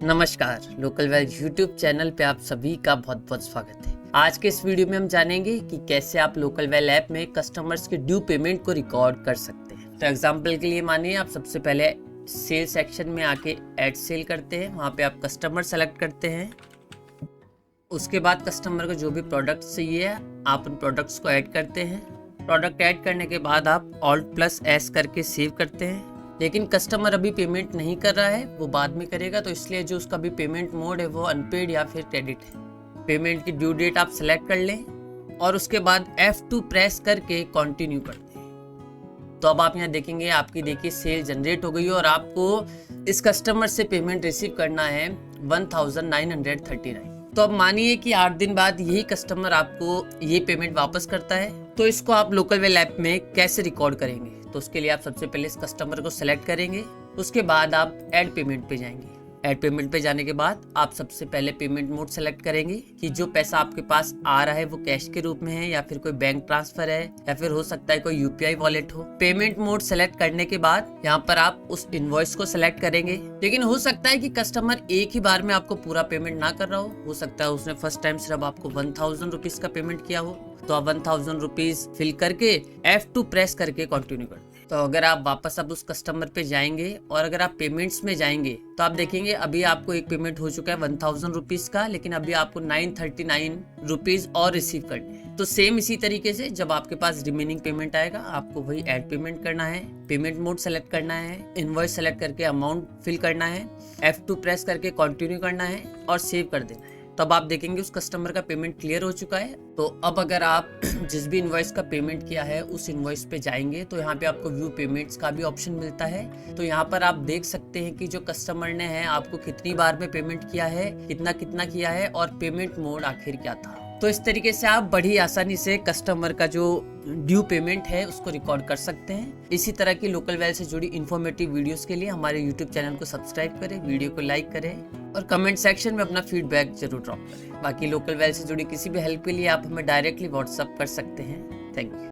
नमस्कार, local well YouTube channel पे आप सभी का बहुत बहुत स्वागत है। आज के इस वीडियो में हम जानेंगे कि कैसे आप लोकल वेल ऐप में कस्टमर्स के ड्यू पेमेंट को रिकॉर्ड कर सकते हैं। तो एग्जांपल के लिए मानिए आप सबसे पहले सेल सेक्शन में आके ऐड सेल करते हैं, वहाँ पे आप कस्टमर सेलेक्ट करते हैं। उसके बाद कस्टमर को जो भी प्रोडक्ट चाहिए आप उन प्रोडक्ट्स को ऐड करते हैं। प्रोडक्ट ऐड करने के बाद आप Alt+S करके सेव करते हैं। लेकिन कस्टमर अभी पेमेंट नहीं कर रहा है, वो बाद में करेगा, तो इसलिए जो उसका भी पेमेंट मोड है वो अनपेड या फिर क्रेडिट है। पेमेंट की ड्यू डेट आप सेलेक्ट कर लें और उसके बाद F2 प्रेस करके कंटिन्यू कर दें। तो अब आप यहाँ देखेंगे आपकी देखिए सेल जनरेट हो गई है और आपको इस कस्टमर से पेमेंट रिसीव करना है 1939। तो अब मानिए कि 8 दिन बाद यही कस्टमर आपको ये पेमेंट वापस करता है, तो इसको आप लोकल वेल ऐप में कैसे रिकॉर्ड करेंगे? तो उसके लिए आप सबसे पहले इस कस्टमर को सेलेक्ट करेंगे। उसके बाद आप ऐड पेमेंट पे जाएंगे। ऐड पेमेंट पे जाने के बाद आप सबसे पहले पेमेंट मोड सेलेक्ट करेंगे कि जो पैसा आपके पास आ रहा है वो कैश के रूप में है या फिर कोई बैंक ट्रांसफर है या फिर हो सकता है कोई यूपीआई वॉलेट हो। पेमेंट मोड सेलेक्ट करने के बाद यहाँ पर आप उस इनवॉइस को सेलेक्ट करेंगे। लेकिन हो सकता है कि कस्टमर एक ही बार में आपको पूरा पेमेंट ना कर रहा हो सकता है उसने फर्स्ट टाइम सिर्फ आपको 1000 रुपीज का पेमेंट किया हो, तो आप 1000 रुपीज फिल करके F2 प्रेस करके कंटिन्यू कर दें। तो अगर आप वापस अब उस कस्टमर पे जाएंगे और अगर आप पेमेंट्स में जाएंगे तो आप देखेंगे अभी आपको एक पेमेंट हो चुका है 1000 रुपीज का, लेकिन अभी आपको 939 रुपीज और रिसीव करने हैं। तो सेम इसी तरीके से जब आपके पास रिमेनिंग पेमेंट आएगा आपको वही ऐड पेमेंट करना है, पेमेंट मोड सेलेक्ट करना है, इनवॉइस सेलेक्ट करके अमाउंट फिल करना है, F2 प्रेस करके कंटिन्यू करना है और सेव कर देना है। तब आप देखेंगे उस कस्टमर का पेमेंट क्लियर हो चुका है। तो अब अगर आप जिस भी इनवॉइस का पेमेंट किया है उस इनवॉइस पे जाएंगे तो यहाँ पे आपको व्यू पेमेंट्स का भी ऑप्शन मिलता है। तो यहाँ पर आप देख सकते हैं कि जो कस्टमर ने है आपको कितनी बार में पेमेंट किया है, कितना कितना किया है और पेमेंट मोड आखिर क्या था। तो इस तरीके से आप बड़ी आसानी से कस्टमर का जो ड्यू पेमेंट है उसको रिकॉर्ड कर सकते हैं। इसी तरह की लोकल वेल से जुड़ी इन्फॉर्मेटिव वीडियोस के लिए हमारे यूट्यूब चैनल को सब्सक्राइब करें, वीडियो को लाइक करें और कमेंट सेक्शन में अपना फीडबैक जरूर ड्रॉप करें। बाकी लोकल वेल से जुड़ी किसी भी हेल्प के लिए आप हमें डायरेक्टली व्हाट्सएप कर सकते हैं। Thank you.